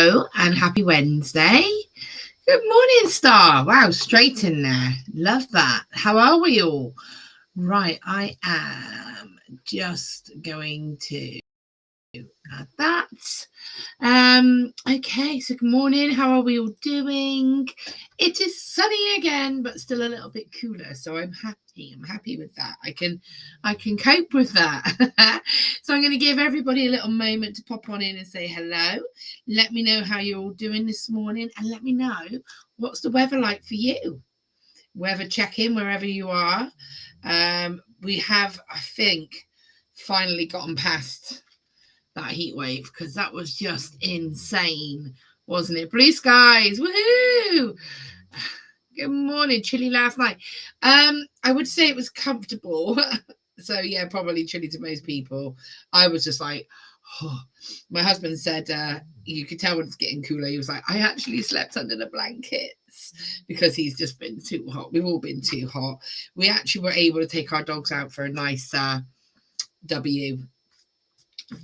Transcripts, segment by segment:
Hello and happy Wednesday. Good morning, Star. Wow, straight in there. Love that. How are we all? Right, I am just going to add that. Okay, so good morning. How are we all doing? It is sunny again, but still a little bit cooler, so I'm happy with that. I can cope with that. So I'm going to give everybody a little moment to pop on in and say hello. Let me know how you're all doing this morning, and let me know what's the weather like for you. Weather check-in wherever you are. We have, I think, finally gotten past that heat wave, because that was just insane, wasn't it? Blue skies, woohoo! Good morning. Chilly last night. I would say it was comfortable. So yeah, probably chilly to most people. I was just like, oh. My husband said you could tell when it's getting cooler. He was like, I actually slept under the blankets because he's just been too hot. We've all been too hot. We actually were able to take our dogs out for a nice W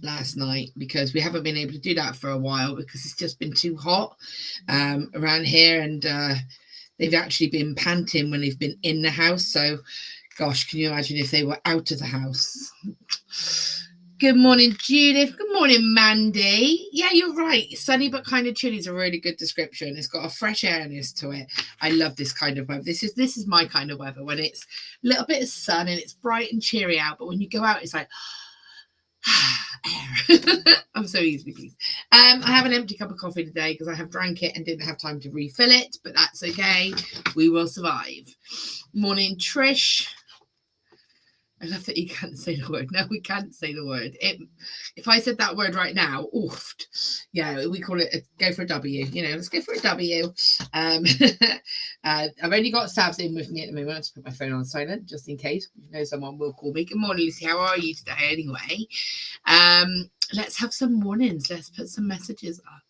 last night, because we haven't been able to do that for a while because it's just been too hot around here, and they've actually been panting when they've been in the house. So gosh, can you imagine if they were out of the house? Good morning, Judith. Good morning, Mandy. Yeah, you're right. Sunny but kind of chilly is a really good description. It's got a fresh airness to it. I love this kind of weather. This is my kind of weather, when it's a little bit of sun and it's bright and cheery out, but when you go out, it's like air. I'm so easily pleased. I have an empty cup of coffee today because I have drank it and didn't have time to refill it, but that's okay. We will survive. Morning, Trish. I love that you can't say the word. No, we can't say the word. If I said that word right now, oofed. Yeah, we call it go for a W. Let's go for a W. I've only got Savs in with me at the moment. I'll just put my phone on silent just in case. Someone will call me. Good morning, Lucy. How are you today? Anyway, let's have some mornings. Let's put some messages up.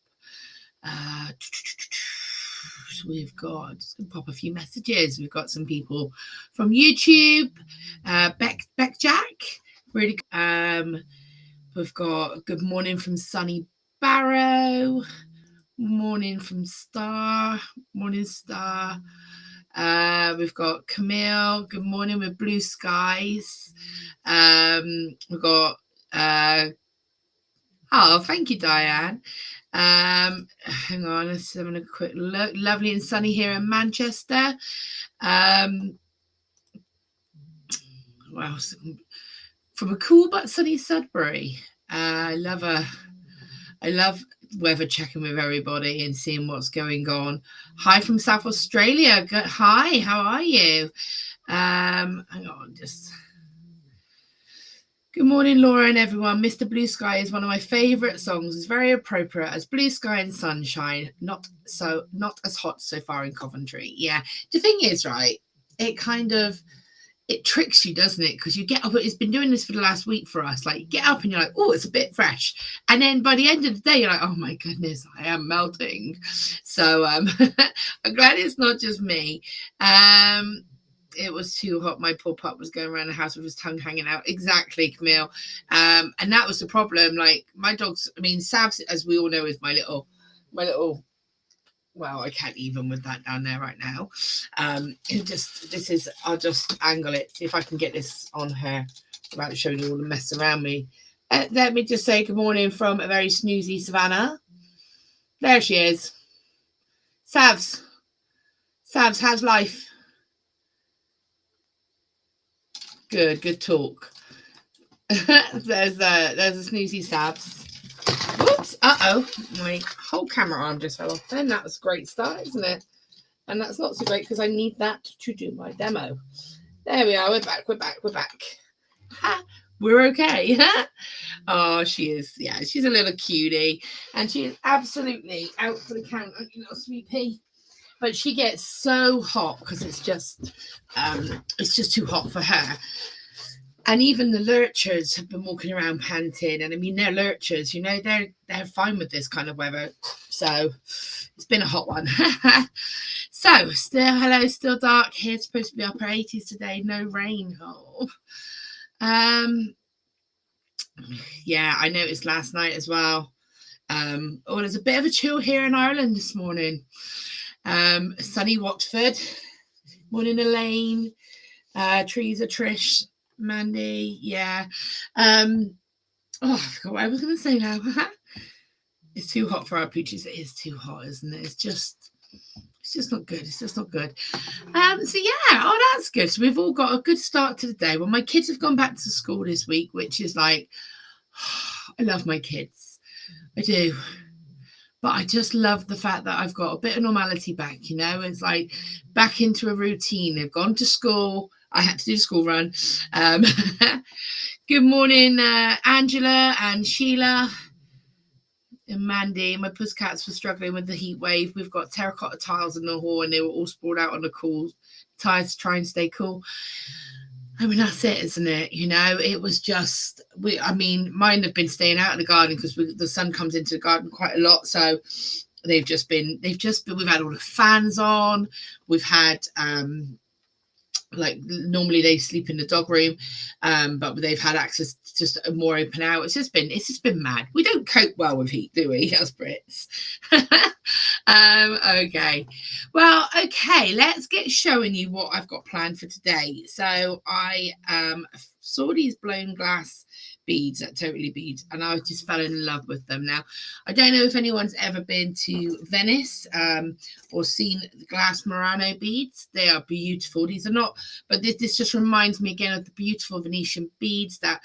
So we've got, just gonna pop a few messages. We've got some people from YouTube. Beck Jack, really. We've got good morning from Sunny Barrow. Morning from Star. Morning, Star. We've got Camille. Good morning with blue skies. We've got oh, thank you, Diane. Hang on, let's have a quick look. Lovely and sunny here in Manchester. Well, from a cool but sunny Sudbury. I love weather checking with everybody and seeing what's going on. Hi from South Australia. Hi, how are you? Hang on, just. Good morning, Laura and everyone. Mr. Blue Sky is one of my favourite songs. It's very appropriate as blue sky and sunshine. Not as hot so far in Coventry. Yeah. The thing is, right, it tricks you, doesn't it? Because you get up, it's been doing this for the last week for us. Like, you get up and you're like, oh, it's a bit fresh. And then by the end of the day, you're like, oh my goodness, I am melting. So I'm glad it's not just me. It was too hot. My poor pup was going around the house with his tongue hanging out. Exactly, Camille. And that was the problem. Like, my dogs, Savs, as we all know, is my little, well, I can't even with that down there right now. I'll just angle it, see if I can get this on her without showing you all the mess around me. Let me just say good morning from a very snoozy Savannah. There she is. Savs, how's life? Good talk. There's a snoozy Savs. Whoops! My whole camera arm just fell off. Then that was a great start, isn't it? And that's not so great because I need that to do my demo. There we are. We're back. Ha! We're okay. Oh, she is. Yeah, she's a little cutie, and she is absolutely out for the count, you little sweet pea. But she gets so hot because it's just too hot for her. And even the lurchers have been walking around panting, and they're lurchers, they're fine with this kind of weather. So it's been a hot one. So still dark here. It's supposed to be upper 80s today. No rain. Oh. Yeah, I noticed last night as well. Oh, there's a bit of a chill here in Ireland this morning. Sunny Watford. Morning, Elaine. Teresa, Trish, Mandy. Yeah. Oh, I forgot what I was going to say now. It's too hot for our pooches. It is too hot, isn't it? It's just not good. It's just not good. So yeah, oh, that's good. So we've all got a good start to the day. Well, my kids have gone back to school this week, which is like, I love my kids. I do. But I just love the fact that I've got a bit of normality back, you know. It's like back into a routine. They've gone to school. I had to do the school run. Good morning, Angela and Sheila and Mandy. My pussycats were struggling with the heat wave. We've got terracotta tiles in the hall and they were all sprawled out on the cool tiles to try and stay cool. I mean, that's it, isn't it? You know, it was just, mine have been staying out in the garden because the sun comes into the garden quite a lot. So we've had all the fans on. We've had, like normally they sleep in the dog room, but they've had access to just more open out. It's just been mad. We don't cope well with heat, do we, as Brits? Okay, well, okay, let's get showing you what I've got planned for today. So I saw these blown glass beads at Totally Beads and I just fell in love with them. Now, I don't know if anyone's ever been to Venice or seen the glass Murano beads. They are beautiful. These are not, but this just reminds me again of the beautiful Venetian beads, that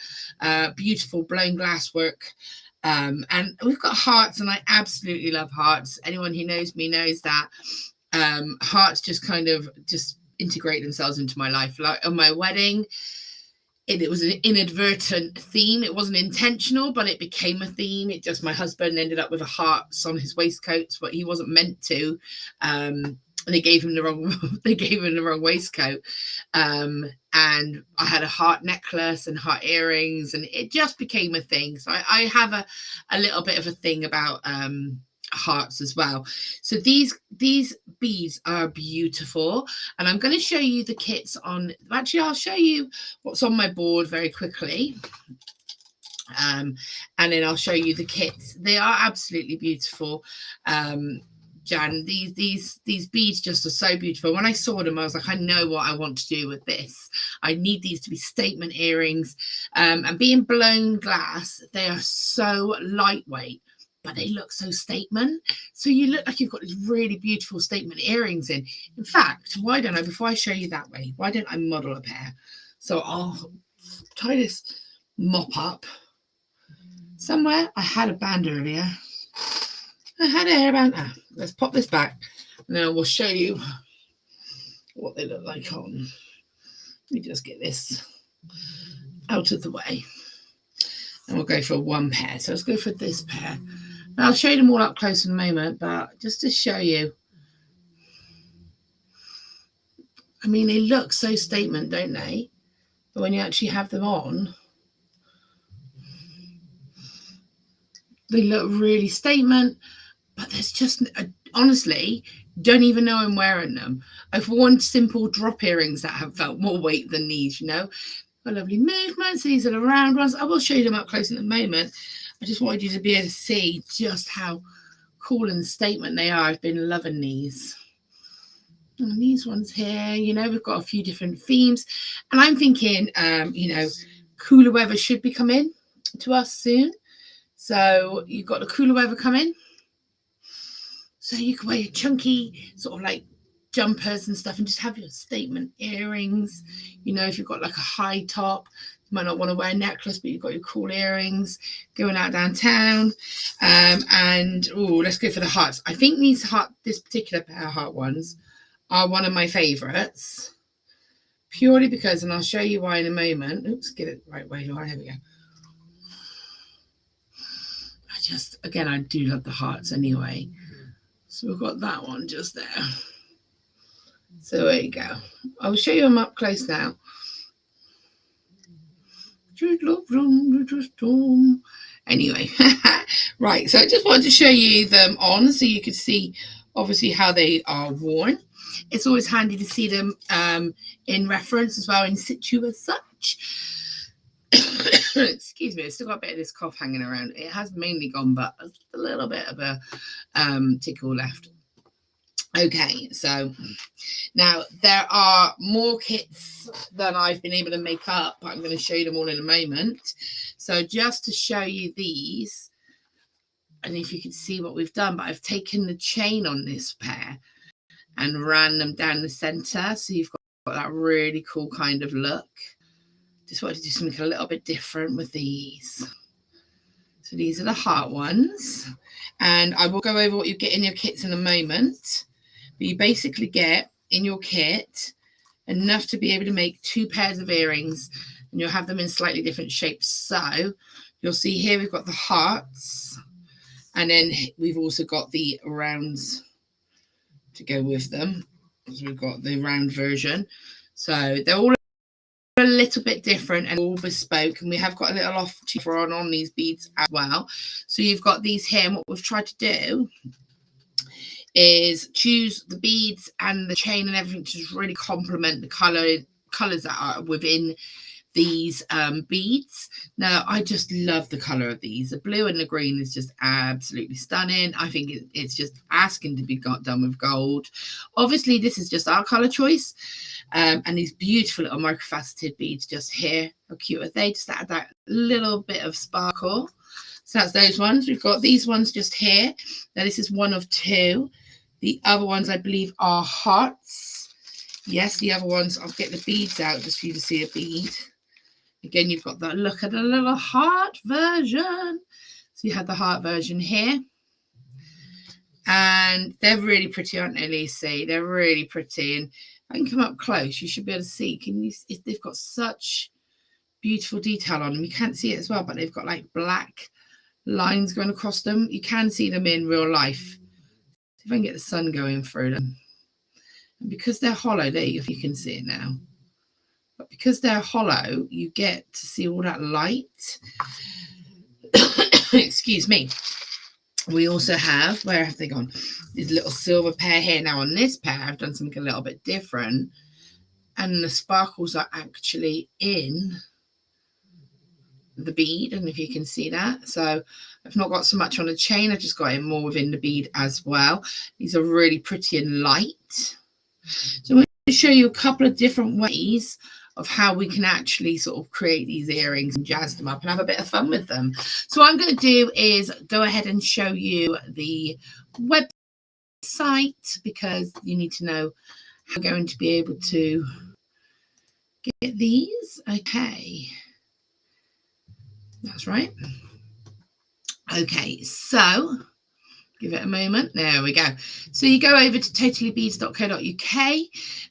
beautiful blown glass work. And we've got hearts, and I absolutely love hearts. Anyone who knows me knows that hearts just kind of just integrate themselves into my life. Like on my wedding, it was an inadvertent theme. It wasn't intentional, but it became a theme. It just, my husband ended up with a heart on his waistcoat, but he wasn't meant to. They gave him the wrong waistcoat. And I had a heart necklace and heart earrings, and it just became a thing. So I have a little bit of a thing about hearts as well. So these beads are beautiful, and I'm going to show you the kits on. Actually, I'll show you what's on my board very quickly. And then I'll show you the kits. They are absolutely beautiful. Jan, these beads just are so beautiful. When I saw them, I was like, I know what I want to do with this. I need these to be statement earrings. And being blown glass, they are so lightweight, but they look so statement. So you look like you've got these really beautiful statement earrings in. In fact, why don't I, before I show you that way, why don't I model a pair? So I'll tie this mop up somewhere. I had a band earlier. I had a hairband. Let's pop this back, and then I will show you what they look like on. Let me just get this out of the way, and we'll go for one pair. So let's go for this pair. And I'll show you them all up close in a moment, but just to show you. I mean, they look so statement, don't they? But when you actually have them on, they look really statement. But there's just, honestly, don't even know I'm wearing them. I've worn simple drop earrings that have felt more weight than these, you know. Got lovely movements. These are the round ones. I will show you them up close in a moment. I just wanted you to be able to see just how cool and statement they are. I've been loving these. And these ones here, you know, we've got a few different themes. And I'm thinking, you know, cooler weather should be coming to us soon. So you've got the cooler weather coming. So you can wear your chunky sort of like jumpers and stuff and just have your statement earrings. You know, if you've got like a high top, you might not want to wear a necklace, but you've got your cool earrings going out downtown. And let's go for the hearts. I think this particular pair of heart ones are one of my favorites, purely because, and I'll show you why in a moment. Oops, get it the right way, Laura. Here we go. I do love the hearts anyway. So we've got that one just there. So there you go. I'll show you them up close now. Anyway, right. So I just wanted to show you them on so you could see obviously how they are worn. It's always handy to see them in reference as well, in situ as such. Excuse me, I've still got a bit of this cough hanging around. It has mainly gone, but a little bit of a tickle left. Okay, so now there are more kits than I've been able to make up. I'm going to show you them all in a moment. So just to show you these, and if you can see what we've done, but I've taken the chain on this pair and ran them down the center. So you've got that really cool kind of look. Just wanted to do something a little bit different with these. So these are the heart ones. And I will go over what you get in your kits in a moment. But you basically get in your kit enough to be able to make 2 pairs of earrings. And you'll have them in slightly different shapes. So you'll see here we've got the hearts. And then we've also got the rounds to go with them. So we've got the round version. So they're all a little bit different and all bespoke, and we have got a little offer on these beads as well. So you've got these here, and what we've tried to do is choose the beads and the chain and everything to just really complement the colors that are within these beads. Now I just love the color of these. The blue and the green is just absolutely stunning. I think it's just asking to be done with gold. Obviously this is just our color choice, and these beautiful little microfaceted beads just here. How cute are they? Just add that little bit of sparkle. So that's those ones. We've got these ones just here. Now this is one of 2. The other ones I believe are hearts. Yes, the other ones, I'll get the beads out just for you to see a bead. Again, you've got that look at the little heart version. So you have the heart version here. And they're really pretty, aren't they, Lisa? They're really pretty. And if I can come up close, you should be able to see. Can you? They've got such beautiful detail on them. You can't see it as well, but they've got like black lines going across them. You can see them in real life. See if I can get the sun going through them. And because they're hollow, there you can see it now. But because they're hollow, you get to see all that light. Excuse me. We also have, where have they gone? This little silver pair here. Now on this pair, I've done something a little bit different. And the sparkles are actually in the bead. And if you can see that. So I've not got so much on the chain. I've just got it more within the bead as well. These are really pretty and light. So I'm going to show you a couple of different ways of how we can actually sort of create these earrings and jazz them up and have a bit of fun with them. So what I'm going to do is go ahead and show you the website, because you need to know how we're going to be able to get these. Okay, that's right. Okay, so give it a moment. There we go. So you go over to totallybeads.co.uk,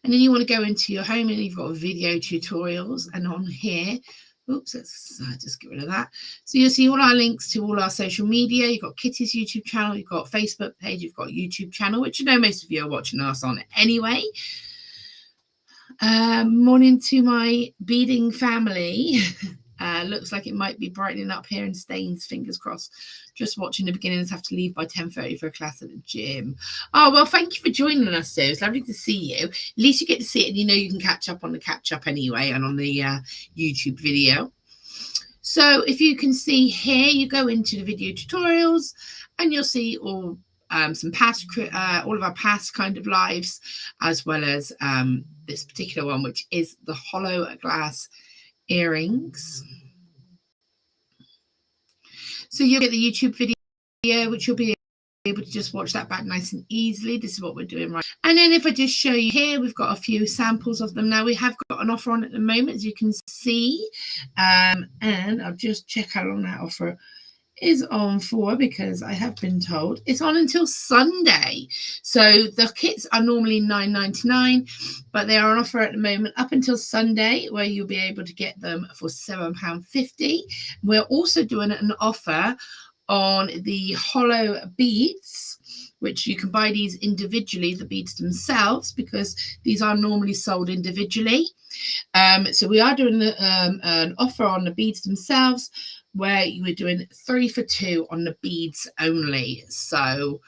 and then you want to go into your home, and you've got video tutorials. And on here, oops, let's just get rid of that. So you'll see all our links to all our social media. You've got Kitty's YouTube channel, you've got Facebook page, you've got YouTube channel, which you know most of you are watching us on anyway. Morning to my beading family. Looks like it might be brightening up here in Staines, fingers crossed. Just watching the beginners, have to leave by 10:30 for a class at the gym. Oh, well, thank you for joining us, Sue. It's lovely to see you. At least you get to see it, and you know you can catch up on the catch-up anyway, and on the YouTube video. So if you can see here, you go into the video tutorials, and you'll see all some past, all of our past kind of lives, as well as this particular one, which is the hollow glass earrings. So you'll get the YouTube video, which you'll be able to just watch that back nice and easily. This is what we're doing right. And then if I just show you here, we've got a few samples of them. Now we have got an offer on at the moment, as you can see. And I'll just check how long that offer is on for, because I have been told it's on until Sunday. So the kits are normally £9.99, but they are on offer at the moment up until Sunday, where you'll be able to get them for £7.50. We're also doing an offer on the hollow beads, which you can buy these individually, the beads themselves, because these are normally sold individually. So we are doing an offer on the beads themselves, where you were doing 3 for 2 on the beads only. So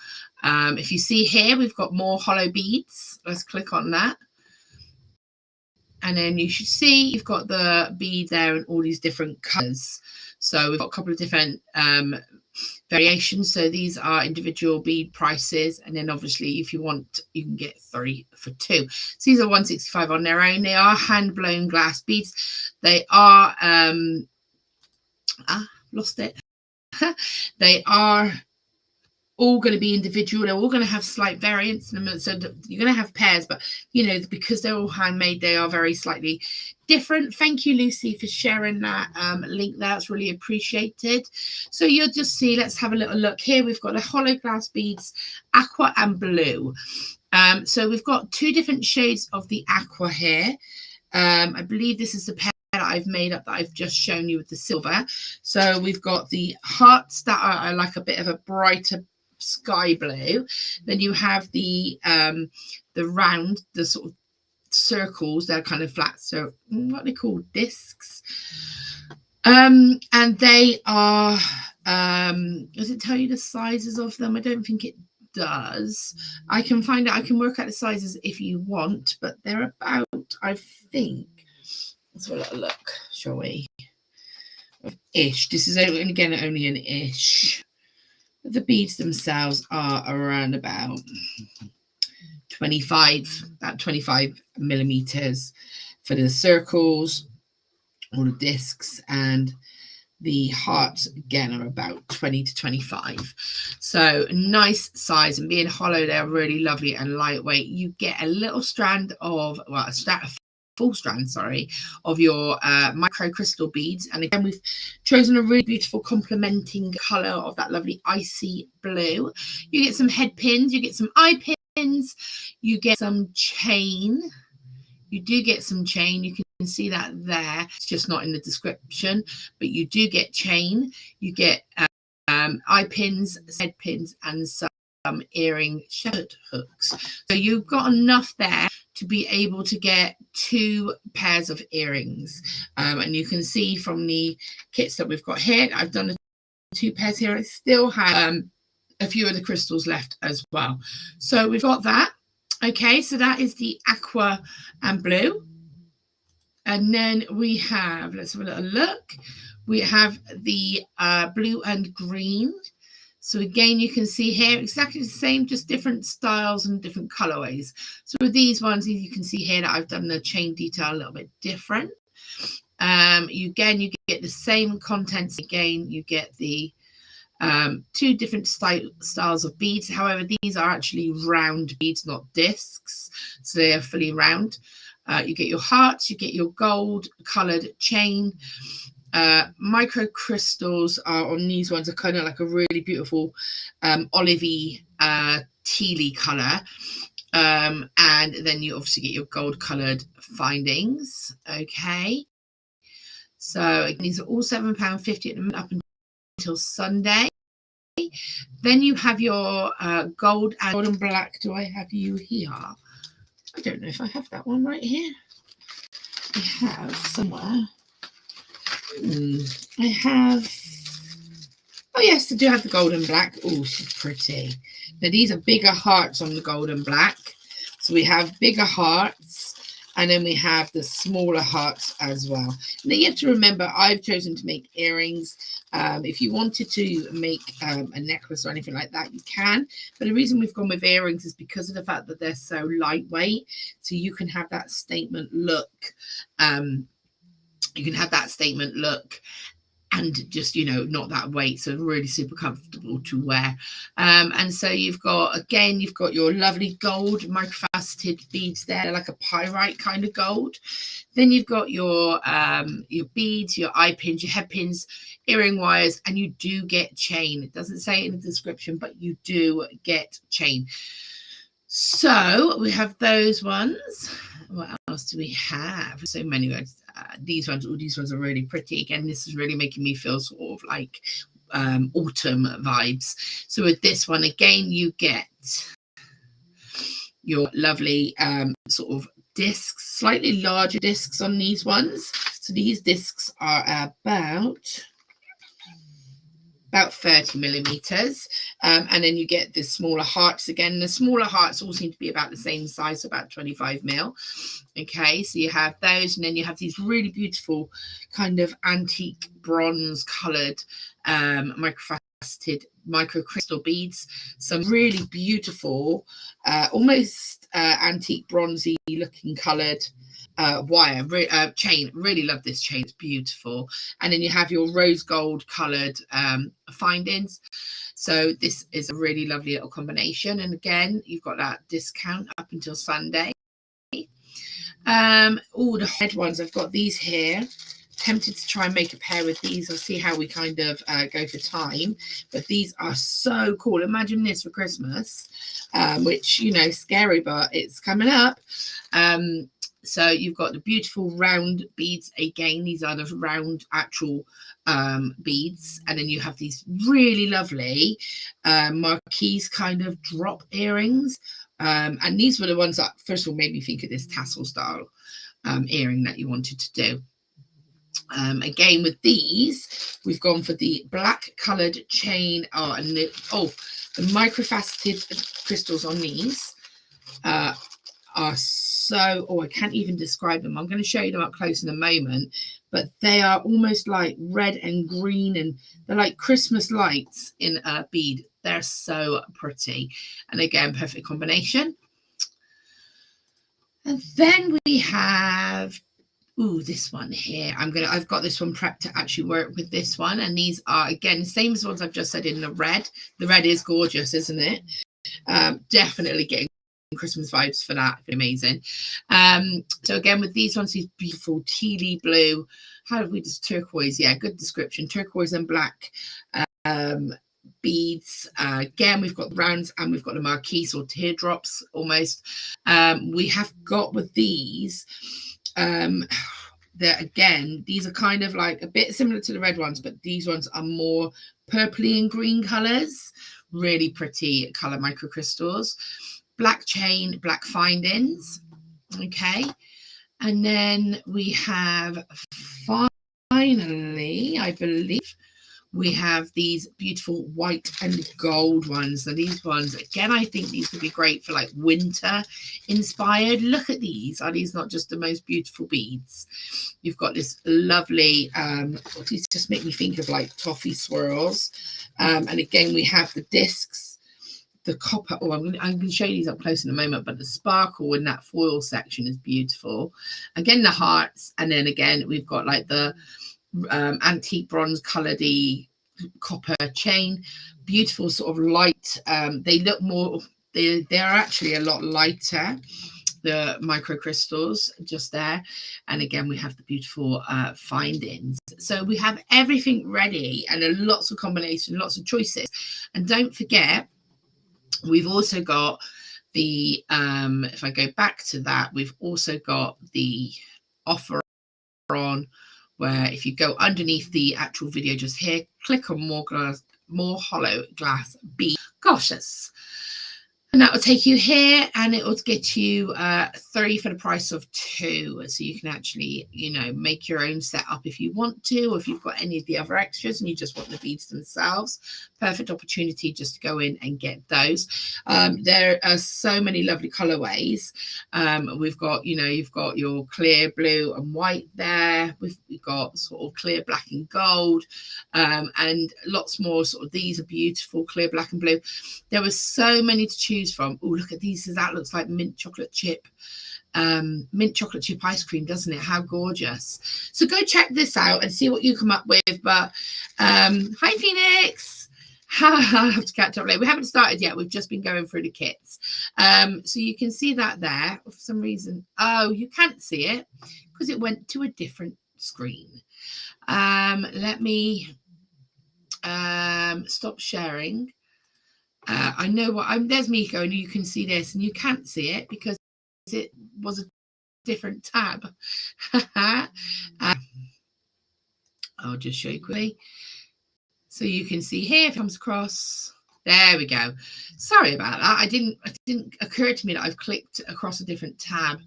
if you see here, we've got more hollow beads. Let's click on that. And then you should see you've got the bead there in all these different colors. So we've got a couple of different variations. So these are individual bead prices, and then obviously if you want, you can get 3 for 2. So these are 165 on their own. They are hand blown glass beads. They are lost it. They are all going to be individual. They're all going to have slight variants in them. So you're going to have pairs, but you know, because they're all handmade, they are very slightly different. Thank you, Lucy, for sharing that link there. It's really appreciated. So you'll just see, let's have a little look here. We've got the hollow glass beads, aqua and blue. So we've got 2 different shades of the aqua here. I believe this is the pair that I've made up that I've just shown you with the silver. So we've got the hearts that are like a bit of a brighter sky blue. Then you have the round, the sort of circles, they're kind of flat, so what are they called, discs, and they are does it tell you the sizes of them? I don't think it does. I can find out, I can work out the sizes if you want, but they're about, I think, let's have a little look, shall we? Ish. This is again only an ish. The beads themselves are around about 25 millimeters for the circles, or the discs, and the hearts again are about 20 to 25. So nice size, and being hollow, they're really lovely and lightweight. You get a little strand of, well, a full strand, sorry, of your micro crystal beads. And again, we've chosen a really beautiful complementing color of that lovely icy blue. You get some head pins, you get some eye pins, you get some chain. You do get some chain. You can see that there. It's just not in the description, but you do get chain. You get eye pins, head pins, and some earring shirt hooks. So you've got enough there to be able to get 2 pairs of earrings. And you can see from the kits that we've got here, I've done the 2 pairs here. I still have a few of the crystals left as well. So we've got that. Okay, so that is the aqua and blue. And then we have, let's have a little look. We have the blue and green. So again, you can see here exactly the same, just different styles and different colorways. So with these ones, you can see here that I've done the chain detail a little bit different. You get the same contents. Again, you get the 2 different styles of beads. However, these are actually round beads, not discs, so they are fully round. You get your hearts, you get your gold colored chain. Micro crystals are on these ones are kind of like a really beautiful olivey tealy color, and then you obviously get your gold colored findings. Okay, so these are all £7.50 up until Sunday. Then you have your gold and black. Do I have you here? I don't know if I have that one right here. I have somewhere. I have. Oh yes, I do have the gold and black. Oh, she's pretty. Now these are bigger hearts on the gold and black. So we have bigger hearts, and then we have the smaller hearts as well. Now you have to remember, I've chosen to make earrings. If you wanted to make a necklace or anything like that, you can. But the reason we've gone with earrings is because of the fact that they're so lightweight. So you can have that statement look. You can have that statement look and just, you know, not that weight. So really super comfortable to wear. And so you've got your lovely gold microfaceted beads there. They're like a pyrite kind of gold. Then you've got your beads, your eye pins, your head pins, earring wires, and you do get chain. It doesn't say it in the description, but you do get chain. So we have those ones. What else do we have? So many words. These ones are really pretty. Again, this is really making me feel sort of like autumn vibes. So with this one, again, you get your lovely sort of discs, slightly larger discs on these ones. So these discs are about about 30 millimeters. And then you get the smaller hearts again. The smaller hearts all seem to be about the same size, so about 25 mil. Okay, so you have those, and then you have these really beautiful kind of antique bronze colored microfaceted microcrystal beads. Some really beautiful, almost antique bronzy looking colored wire chain. Really love this chain, it's beautiful. And then you have your rose gold colored findings. So this is a really lovely little combination, and again you've got that discount up until Sunday. All the head ones, I've got these here. Tempted to try and make a pair with these. I'll see how we kind of go for time, but these are so cool. Imagine this for Christmas, which, you know, scary, but it's coming up. So you've got the beautiful round beads again. These are the round actual beads, and then you have these really lovely marquise kind of drop earrings, and these were the ones that first of all made me think of this tassel style earring that you wanted to do. Again with these, we've gone for the black coloured chain. And the microfaceted crystals on these are so, I can't even describe them. I'm going to show you them up close in a moment, but they are almost like red and green, and they're like Christmas lights in a bead. They're so pretty, and again, perfect combination. And then we have this one here. I've got this one prepped to actually work with this one, and these are again the same as ones I've just said in the red. The red is gorgeous, isn't it? Definitely getting Christmas vibes for that. Amazing. So again with these ones, these beautiful tealy blue, how did we just turquoise? Yeah, good description. Turquoise and black beads. Again, we've got the rounds and we've got the marquise or teardrops almost. We have got with these that again, these are kind of like a bit similar to the red ones, but these ones are more purpley and green colors. Really pretty color microcrystals. Black chain, black findings. Okay, and then we have finally, I believe, we have these beautiful white and gold ones. So these ones, again, I think these would be great for like winter inspired. Look at these. Are these not just the most beautiful beads? You've got this lovely, these just make me think of like toffee swirls. And again, we have the discs, the copper. I'm going to show you these up close in a moment, but the sparkle in that foil section is beautiful. Again, the hearts. And then again, we've got like the antique bronze colored-y copper chain, beautiful sort of light. They look more, they are actually a lot lighter, the microcrystals just there. And again, we have the beautiful findings. So we have everything ready, and lots of combinations, lots of choices. And don't forget, we've also got the if I go back to that, we've also got the offer on, where if you go underneath the actual video just here, click on more hollow glass bead. Gosh, that's, and that will take you here, and it will get you 3 for the price of 2. So you can actually, you know, make your own setup if you want to, or if you've got any of the other extras and you just want the beads themselves. Perfect opportunity just to go in and get those. There are so many lovely colorways. We've got, you know, you've got your clear blue and white there. We've got sort of clear black and gold, and lots more. Sort of these are beautiful, clear black and blue. There were so many to choose from. Oh, look at these. That looks like mint chocolate chip ice cream, doesn't it? How gorgeous. So go check this out and see what you come up with. But hi Phoenix. I have to catch up later. We haven't started yet. We've just been going through the kits. So you can see that there. For some reason, you can't see it because it went to a different screen. Let me stop sharing. I know what there's me going, you can see this, and you can't see it because it was a different tab. I'll just show you quickly. So you can see here, if it comes across, There we go. Sorry about that. It didn't occur to me that I've clicked across a different tab,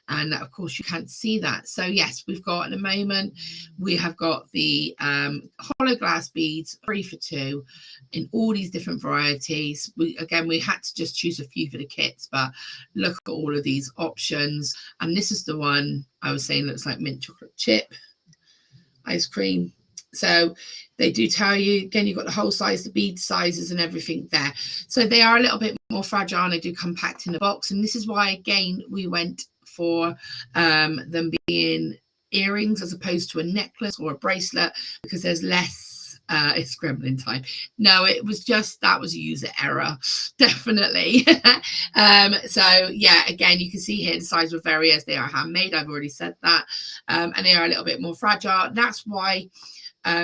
and of course you can't see that. So yes, we've got at the moment, we have got the hollow glass beads, 3 for 2 in all these different varieties. We had to just choose a few for the kits, but look at all of these options. And this is the one I was saying looks like mint chocolate chip ice cream. So they do tell you, again, you've got the whole size, the bead sizes and everything there. So they are a little bit more fragile and they do come packed in the box. And this is why, again, we went for them being earrings as opposed to a necklace or a bracelet, because there's less it's scrambling time. No, it was just, that was a user error, definitely. So yeah, again, you can see here the size will vary as they are handmade. I've already said that. And they are a little bit more fragile. That's why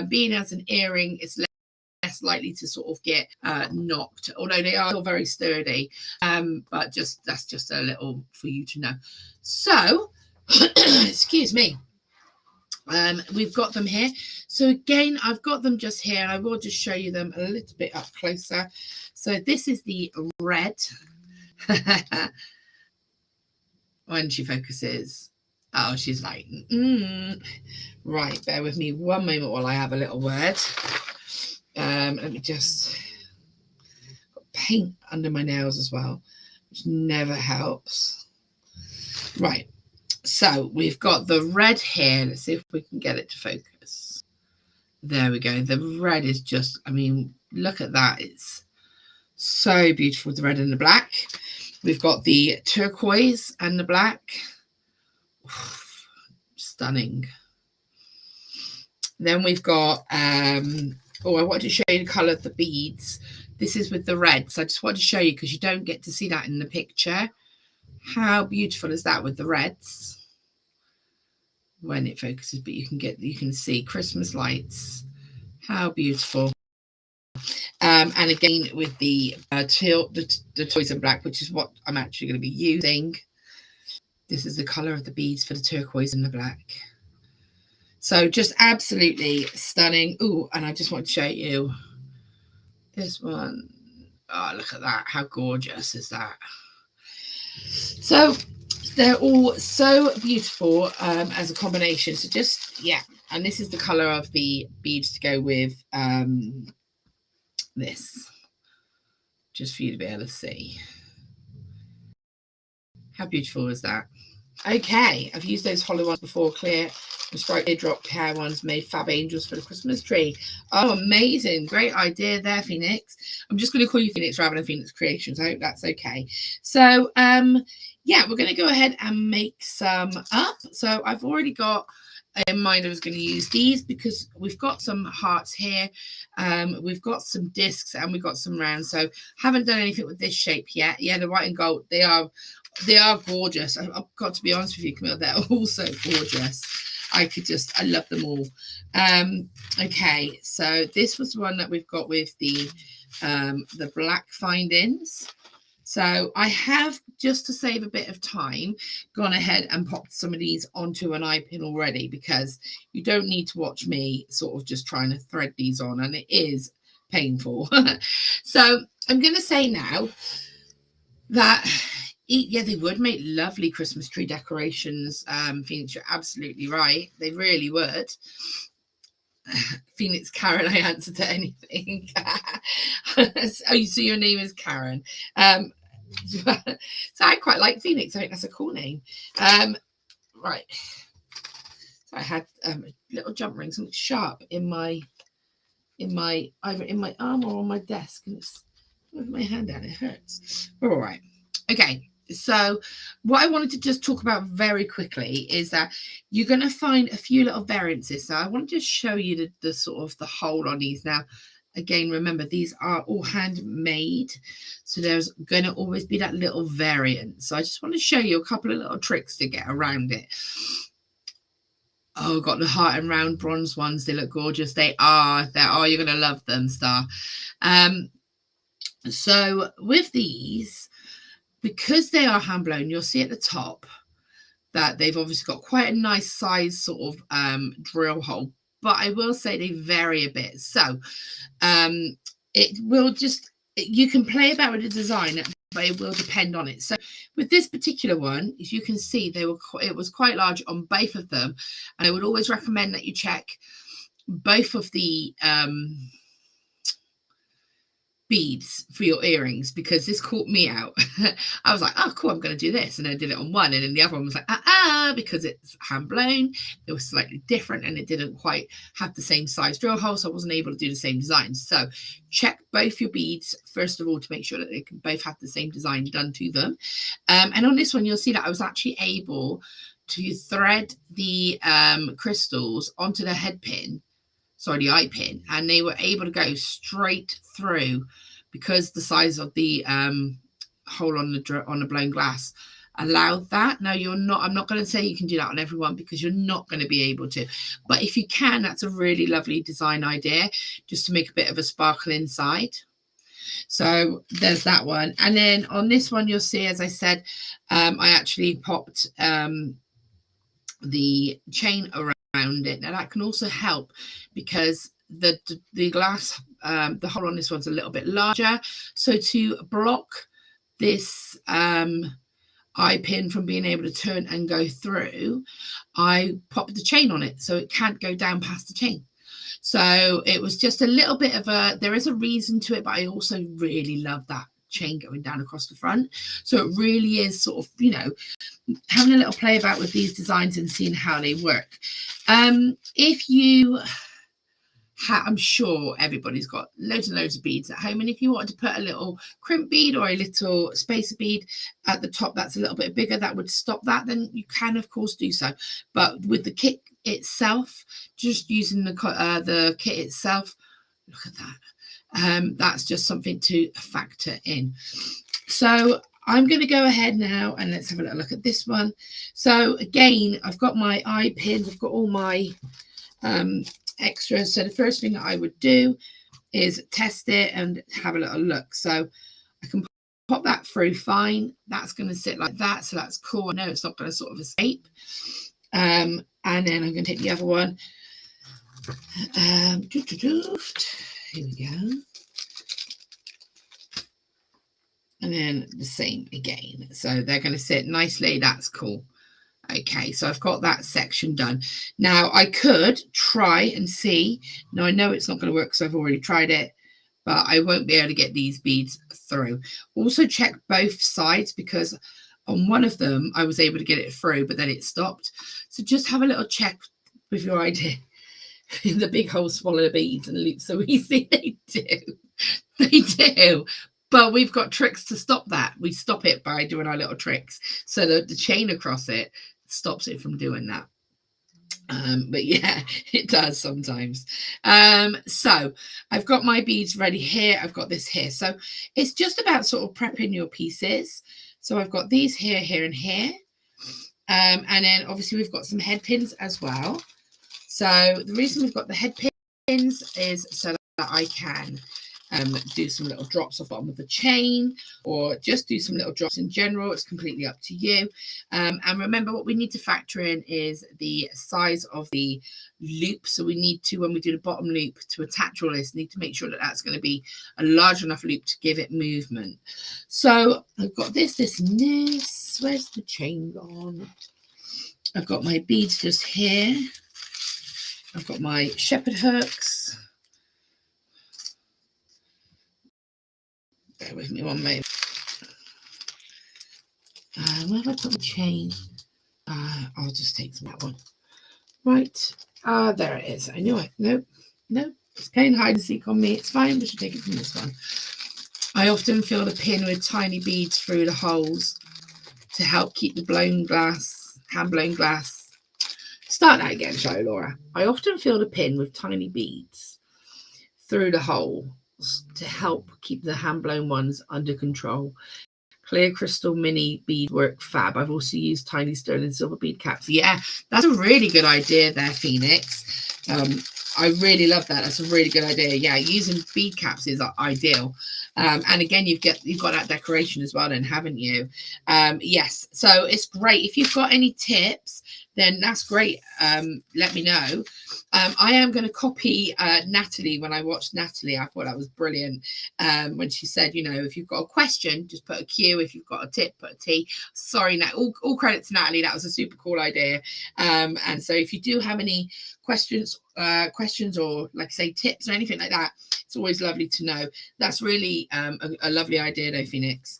being as an earring, it's less likely to sort of get knocked, although they are still very sturdy. But that's just a little for you to know. So excuse me. We've got them here. So again, I've got them just here, and I will just show you them a little bit up closer. So this is the red. When she focuses, oh, she's like, right, bear with me one moment while I have a little word. Let me just got paint under my nails as well, which never helps. Right. So we've got the red here. Let's see if we can get it to focus. There we go. The red is just, I mean, look at that. It's so beautiful, the red and the black. We've got the turquoise and the black. Stunning. Then we've got, I wanted to show you the colour of the beads. This is with the red. So I just wanted to show you because you don't get to see that in the picture. How beautiful is that with the reds? When it focuses, but you can see Christmas lights. How beautiful. And again with the toys in black, which is what I'm actually going to be using. This is the color of the beads for the turquoise and the black. So just absolutely stunning. Oh, and I just want to show you this one. Oh, look at that. How gorgeous is that? So they're all so beautiful as a combination. So just, yeah. And this is the color of the beads to go with this. Just for you to be able to see. How beautiful is that? Okay, I've used those hollow ones before, clear and striped teardrop hair ones, made fab angels for the Christmas tree. Oh, amazing. Great idea there, Phoenix. I'm just going to call you Phoenix rather than Phoenix Creations. I hope that's okay. So, yeah, we're going to go ahead and make some up. So I've already got in mind I was going to use these because we've got some hearts here. We've got some discs and we've got some rounds. So haven't done anything with this shape yet. Yeah, the white and gold, they are gorgeous. I've got to be honest with you, Camille, they're also gorgeous. I love them all. Okay, so this was the one that we've got with the black findings. So I have, just to save a bit of time, gone ahead and popped some of these onto an eye pin already, because you don't need to watch me sort of just trying to thread these on, and it is painful. So I'm going to say now that, yeah, they would make lovely Christmas tree decorations. Phoenix, you're absolutely right. They really would. Phoenix Karen, I answer to anything. Oh, so your name is Karen. So I quite like Phoenix. I think that's a cool name. Right. So I had a little jump ring, something sharp in my either in my arm or on my desk, and it's with my hand down. It hurts. We're all right. Okay. So what I wanted to just talk about very quickly is that you're going to find a few little variances. So I want to just show you the sort of the hole on these. Now, again, remember, these are all handmade. So there's going to always be that little variant. So I just want to show you a couple of little tricks to get around it. Oh, got the heart and round bronze ones. They look gorgeous. They are. You're going to love them, Star. So with these, because they are hand blown, you'll see at the top that they've obviously got quite a nice size sort of drill hole, but I will say they vary a bit. So it will just, you can play about with the design, but it will depend on it. So with this particular one, as you can see, it was quite large on both of them, and I would always recommend that you check both of the beads for your earrings, because this caught me out. I was like, oh cool, I'm going to do this, and I did it on one, and then the other one was like because it's hand blown, it was slightly different, and it didn't quite have the same size drill hole, so I wasn't able to do the same design. So check both your beads first of all to make sure that they can both have the same design done to them. And on this one, you'll see that I was actually able to thread the crystals onto the head pin, sorry, the eye pin, and they were able to go straight through because the size of the hole on the blown glass allowed that. Now I'm not going to say you can do that on everyone, because you're not going to be able to, but if you can, that's a really lovely design idea, just to make a bit of a sparkle inside. So there's that one. And then on this one, you'll see, as I said, I actually popped the chain around it. Now that can also help because the glass, the hole on this one's a little bit larger. So to block this eye pin from being able to turn and go through, I popped the chain on it so it can't go down past the chain. So it was just a little bit of there is a reason to it, but I also really love that chain going down across the front. So it really is sort of, having a little play about with these designs and seeing how they work. If you I'm sure everybody's got loads and loads of beads at home, and if you wanted to put a little crimp bead or a little spacer bead at the top that's a little bit bigger, that would stop that, then you can of course do so. But with the kit itself, just using the kit itself, look at that, that's just something to factor in. So I'm going to go ahead now and let's have a little look at this one. So again, I've got my eye pins, I've got all my extras. So the first thing that I would do is test it and have a little look. So I can pop that through fine. That's going to sit like that. So that's cool. I know it's not going to sort of escape. And then I'm going to take the other one. Here we go. And then the same again. So they're going to sit nicely. That's cool. Okay, so I've got that section done. Now I could try and see. Now I know it's not going to work because I've already tried it, but I won't be able to get these beads through. Also check both sides, because on one of them I was able to get it through, but then it stopped. So just have a little check with your idea. The big holes swallow the beads and loop so easy. They do. They do. But we've got tricks to stop that. We stop it by doing our little tricks. So the chain across it stops it from doing that. But yeah, it does sometimes. So I've got my beads ready here. I've got this here. So it's just about sort of prepping your pieces. So I've got these here, here, and here. And then obviously we've got some head pins as well. So the reason we've got the head pins is so that I can do some little drops off the bottom of the chain, or just do some little drops in general. It's completely up to you. And remember, what we need to factor in is the size of the loop. So we need to, when we do the bottom loop to attach all this, need to make sure that that's going to be a large enough loop to give it movement. So I've got this, and this. Where's the chain gone? I've got my beads just here. I've got my shepherd hooks. Bear with me one moment. Where have I put the chain? I'll just take some of that one. Right. There it is. I knew it. Nope. It's playing hide and seek on me. It's fine. We should take it from this one. I often fill the pin with tiny beads through the holes to help keep the blown glass, hand blown glass. Start that again, shall I, Laura? I often fill the pin with tiny beads through the hole to help keep the hand blown ones under control. Clear crystal mini bead work fab. I've also used tiny sterling silver bead caps. Yeah, that's a really good idea there, Phoenix. I really love that. That's a really good idea. Yeah, using bead caps is ideal. And again, you've got that decoration as well then, haven't you? Yes, so it's great. If you've got any tips, then that's great. Let me know. I am going to copy Natalie. When I watched Natalie, I thought that was brilliant. When she said, you know, if you've got a question, just put a Q. If you've got a tip, put a T. Sorry, Nat. All credit to Natalie. That was a super cool idea. And so if you do have any questions or, like I say, tips or anything like that, it's always lovely to know. That's really a lovely idea, though, Phoenix.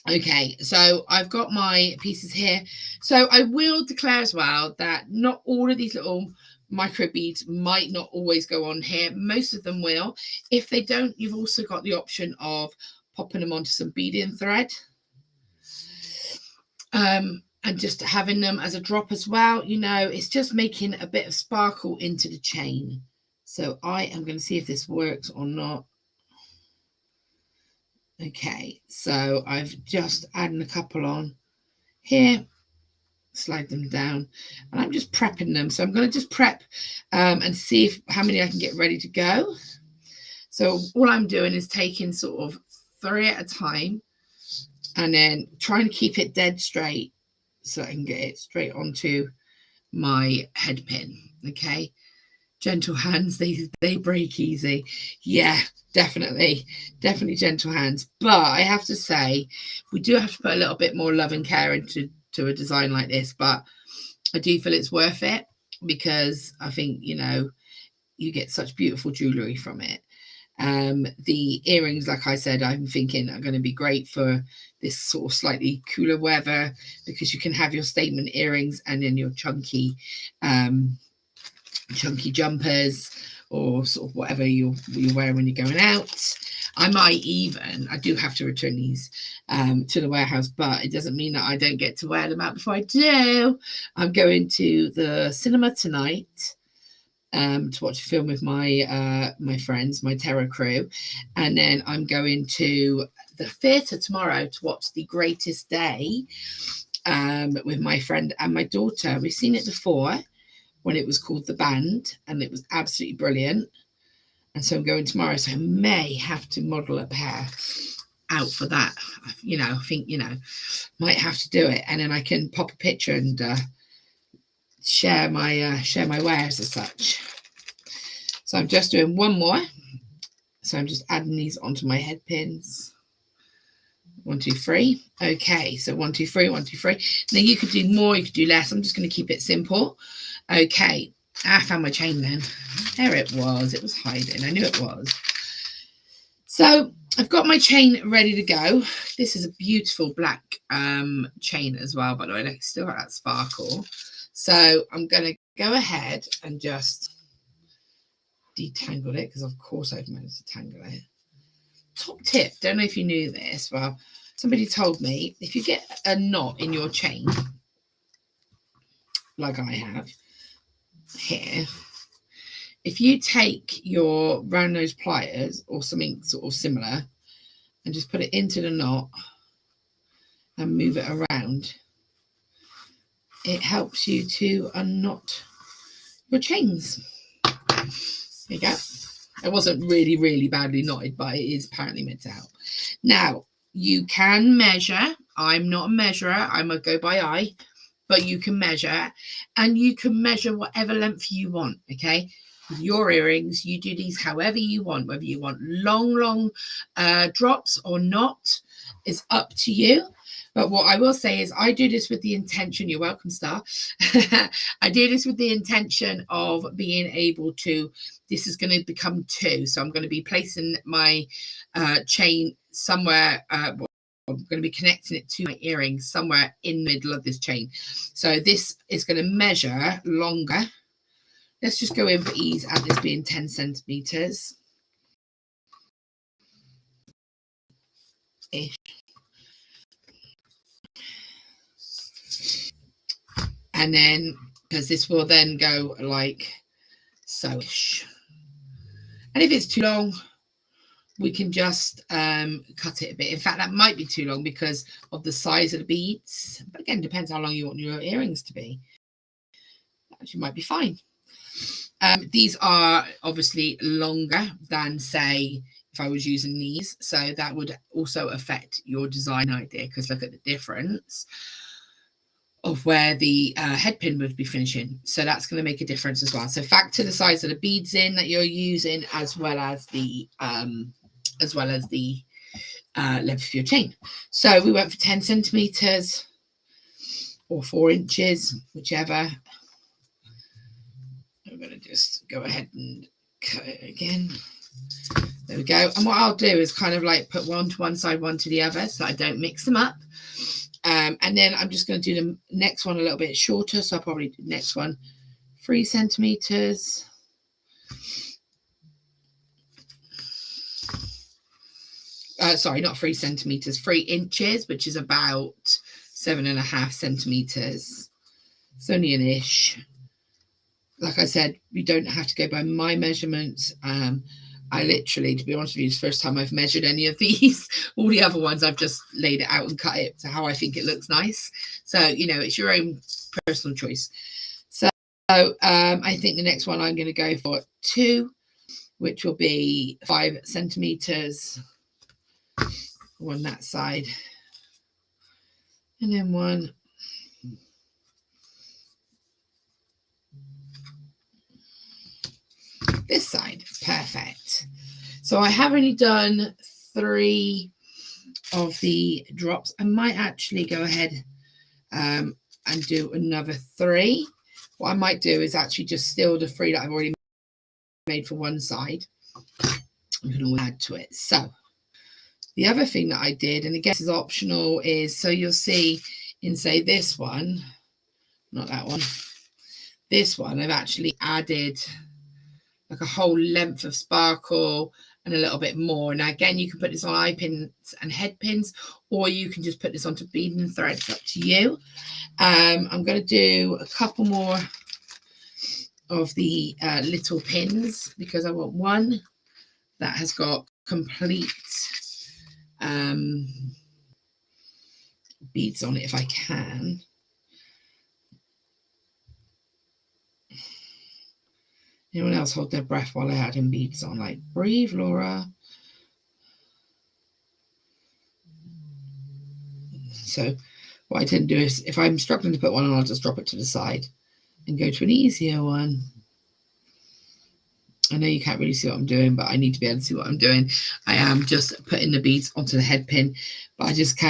Okay, so I've got my pieces here. So I will declare as well that not all of these little micro beads might not always go on here. Most of them will. If they don't, you've also got the option of popping them onto some beading thread. And just having them as a drop as well. You know, it's just making a bit of sparkle into the chain. So I am going to see if this works or not. Okay, so I've just added a couple on here, slide them down, and I'm just prepping them. So I'm going to just prep and see how many I can get ready to go. So all I'm doing is taking sort of 3 at a time and then trying to keep it dead straight so I can get it straight onto my head pin. Okay, gentle hands, they break easy. Yeah, definitely gentle hands. But I have to say, we do have to put a little bit more love and care into a design like this, but I do feel it's worth it because I think, you know, you get such beautiful jewelry from it. The earrings, like I said, I'm thinking are going to be great for this sort of slightly cooler weather because you can have your statement earrings and then your chunky jumpers or sort of whatever you're wearing when you're going out. I do have to return these to the warehouse, but it doesn't mean that I don't get to wear them out before I do. I'm going to the cinema tonight to watch a film with my my friends, my terror crew, and then I'm going to the theatre tomorrow to watch The Greatest Day with my friend and my daughter. We've seen it before when it was called The Band, and it was absolutely brilliant. And so I'm going tomorrow, so I may have to model a pair out for that. You know, I think, you know, might have to do it, and then I can pop a picture and share my wares as such. So I'm just doing one more. So I'm just adding these onto my head pins. 1, 2, 3. Okay, so 1, 2, 3, 1, 2, 3. Now you could do more, you could do less. I'm just going to keep it simple. Okay, I found my chain then. There it was. It was hiding. I knew it was. So I've got my chain ready to go. This is a beautiful black chain as well, by the way. It's still got that sparkle. So I'm going to go ahead and just detangle it because, of course, I've managed to tangle it. Top tip, don't know if you knew this. Well, somebody told me if you get a knot in your chain, like I have here, if you take your round nose pliers or something sort of similar and just put it into the knot and move it around, it helps you to unknot your chains. There you go. It wasn't really, really badly knotted, but it is apparently meant to help. Now, you can measure. I'm not a measurer. I'm a go by eye, but you can measure, and you can measure whatever length you want, okay? With your earrings, you do these however you want, whether you want long drops or not is up to you. But what I will say is I do this with the intention, you're welcome, Star. I do this with the intention of being able to, this is going to become 2. So I'm going to be placing my chain somewhere, I'm going to be connecting it to my earrings somewhere in the middle of this chain. So this is going to measure longer. Let's just go in for ease at this being 10 centimeters. Ish. And then, because this will then go like so-ish. And if it's too long, we can just cut it a bit. In fact, that might be too long because of the size of the beads. But again, depends how long you want your earrings to be. Actually, might be fine. These are obviously longer than, say, if I was using these. So that would also affect your design idea because look at the difference. of where the headpin would be finishing. So that's going to make a difference as well. So factor the size of the beads in that you're using, as well as the length of your chain. So we went for 10 centimeters or 4 inches, whichever. I'm going to just go ahead and cut it again. There we go. And what I'll do is kind of like put one to one side, one to the other, so I don't mix them up. And then I'm just going to do the next one a little bit shorter. So I'll probably do the next one 3 centimeters. Sorry, not 3 centimeters, 3 inches, which is about 7.5 centimeters. It's only an ish. Like I said, you don't have to go by my measurements. I literally, to be honest with you, it's the first time I've measured any of these. All the other ones, I've just laid it out and cut it to how I think it looks nice. So, you know, it's your own personal choice. So I think the next one I'm going to go for 2, which will be 5 centimeters on that side. And then 1. This side. Perfect. So I have only done 3 of the drops. I might actually go ahead and do another 3. What I might do is actually just steal the 3 that I've already made for one side. I'm going to add to it. So the other thing that I did, and again, this is optional, is so you'll see in, say, this one, not that one, this one, I've actually added like a whole length of sparkle and a little bit more. Now, again, you can put this on eyepins and headpins, or you can just put this onto beading thread. It's up to you. I'm going to do a couple more of the little pins because I want one that has got complete beads on it if I can. Anyone else hold their breath while I add in beads on? Like, breathe, Laura. So what I tend to do is, if I'm struggling to put one on, I'll just drop it to the side and go to an easier one. I know you can't really see what I'm doing, but I need to be able to see what I'm doing. I am just putting the beads onto the head pin, but I just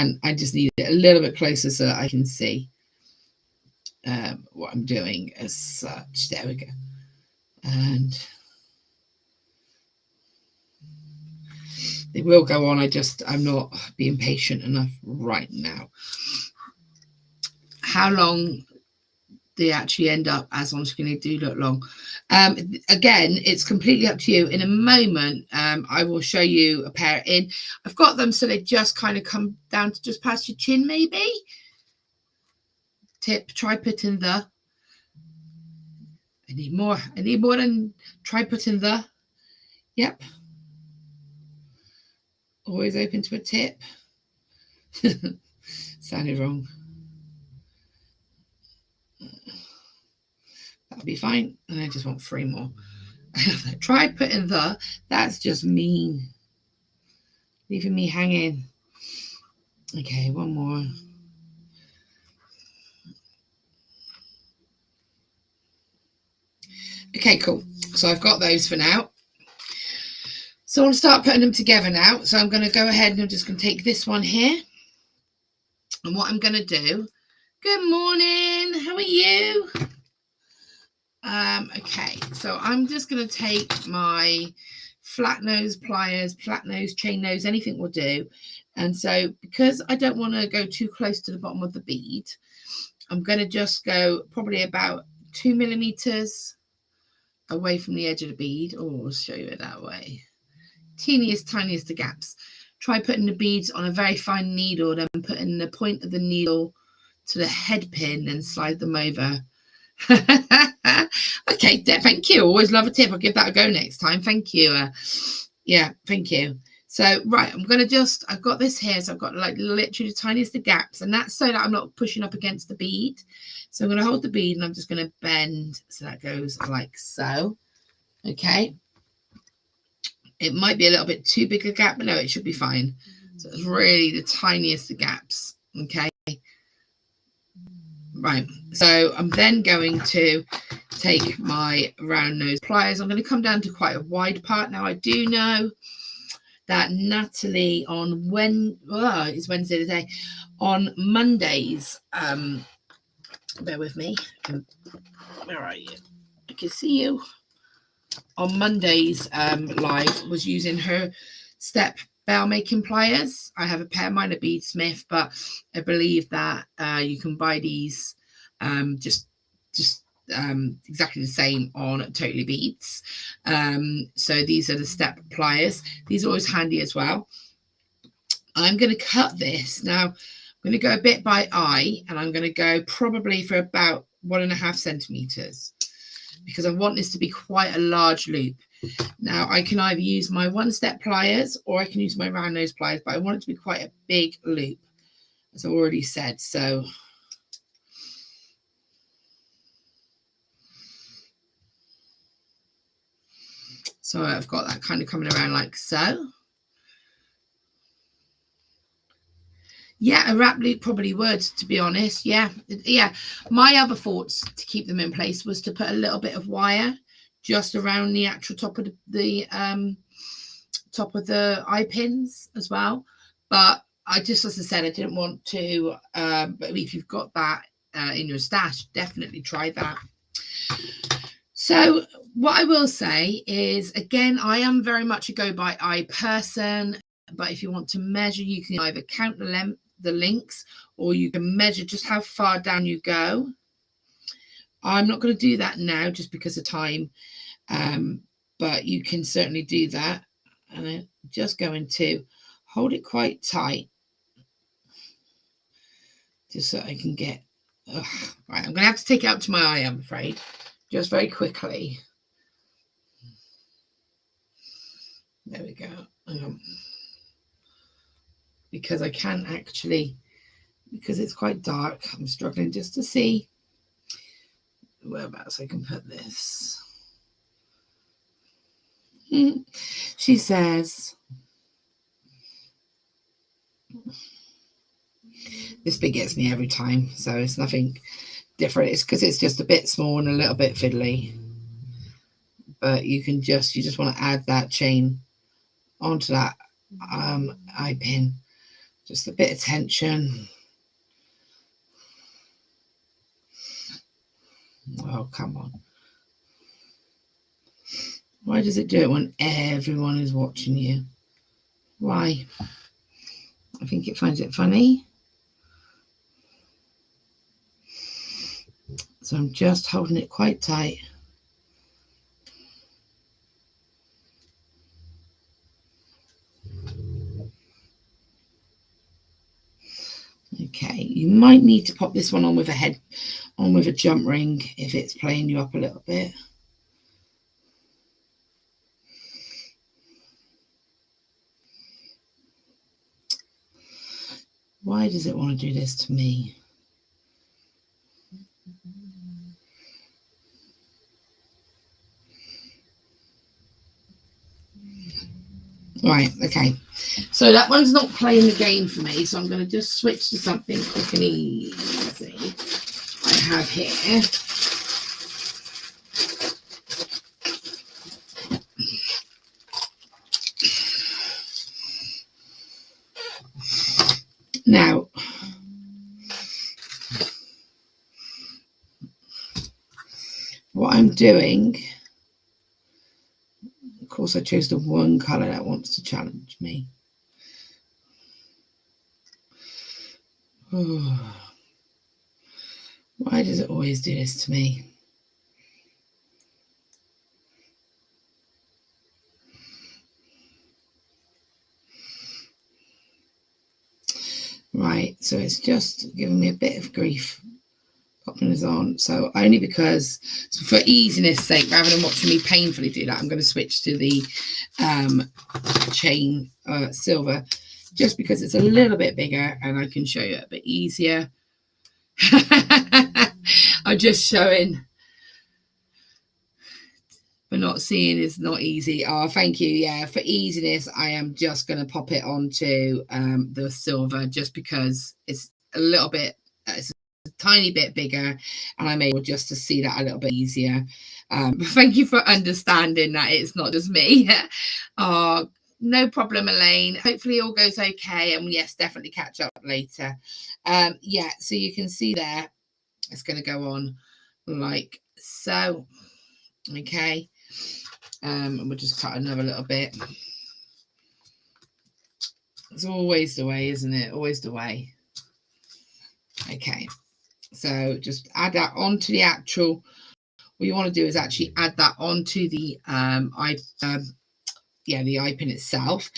need it a little bit closer so that I can see what I'm doing as such. There we go. And they will go on. I'm not being patient enough right now. How long they actually end up as long as they do look long. Again, it's completely up to you. In a moment, I will show you a pair in. I've got them so they just kind of come down to just past your chin, maybe. Tip, try putting the. I need more than try putting the. Yep. Always open to a tip. Sounded wrong. That'll be fine. And I just want 3 more. Try putting the. That's just mean. Leaving me hanging. Okay, 1 more. Okay, cool. So I've got those for now. So I want to start putting them together now. So I'm going to go ahead and I'm just going to take this one here. And what I'm going to do, good morning, how are you? Okay, so I'm just going to take my flat nose pliers, flat nose, chain nose, anything will do. And so because I don't want to go too close to the bottom of the bead, I'm going to just go probably about 2 millimeters away from the edge of the bead. Oh, I'll show you it that way. Teeniest, tiniest of gaps. Try putting the beads on a very fine needle, then putting the point of the needle to the head pin and slide them over. Okay, thank you. Always love a tip. I'll give that a go next time. Thank you. Yeah, thank you. So, right, I'm going to I've got this here. So I've got like literally the tiniest of gaps, and that's so that I'm not pushing up against the bead. So I'm going to hold the bead and I'm just going to bend so that goes like so. Okay. It might be a little bit too big a gap, but no, it should be fine. So it's really the tiniest of gaps. Okay. Right, so I'm then going to take my round nose pliers. I'm going to come down to quite a wide part. Now, I do know that Natalie on it's Wednesday today. On Mondays, bear with me. Where are you? I can see you. On Mondays, live was using her step bell making pliers. I have a pair, mine are Bead Smith, but I believe that you can buy these just exactly the same on Totally Beads. So these are the step pliers. These are always handy as well. I'm going to cut this now. I'm going to go a bit by eye, and I'm going to go probably for about 1.5 centimeters, because I want this to be quite a large loop. Now, I can either use my one-step pliers or I can use my round nose pliers, but I want it to be quite a big loop, as I already said. So I've got that kind of coming around like so. Yeah, a wrap loop probably would, to be honest. Yeah. My other thoughts to keep them in place was to put a little bit of wire just around the actual top of the eye pins as well. But I just, as I said, I didn't want to. But if you've got that in your stash, definitely try that. So what I will say is, again, I am very much a go by eye person. But if you want to measure, you can either count the links, or you can measure just how far down you go. I'm not going to do that now just because of time, but you can certainly do that. And I'm just going to hold it quite tight just so I can get right. I'm going to have to take it out to my eye, I'm afraid, just very quickly. There we go. Because I can't actually, because it's quite dark, I'm struggling just to see whereabouts I can put this. She says this bit gets me every time, so it's nothing different. It's because it's just a bit small and a little bit fiddly. But you just want to add that chain onto that eye pin. Just a bit of tension. Oh, come on. Why does it do it when everyone is watching you? Why? I think it finds it funny. So I'm just holding it quite tight. Okay, you might need to pop this one on with a jump ring if it's playing you up a little bit. Why does it want to do this to me? Right, okay. So that one's not playing the game for me, so I'm going to just switch to something quick and easy. I have here. Now, what I'm doing, of course, I chose the one colour that wants to challenge me. Oh, why does it always do this to me? Right, so it's just giving me a bit of grief popping this on. So only because, for easiness sake, rather than watching me painfully do that, I'm going to switch to the chain silver, just because it's a little bit bigger and I can show you a bit easier. I'm just showing, but not seeing is not easy. Oh, thank you. Yeah, for easiness, I am just going to pop it onto the silver, just because it's a little bit, it's tiny bit bigger, and I'm able just to see that a little bit easier. Thank you for understanding that it's not just me. No problem, Elaine. Hopefully all goes okay, and yes, definitely catch up later. Yeah, so you can see there, it's going to go on like so. Okay, and we'll just cut another little bit. It's always the way, isn't it? Always the way. Okay, so just add that onto the actual. What you want to do is actually add that onto the the eye pin itself,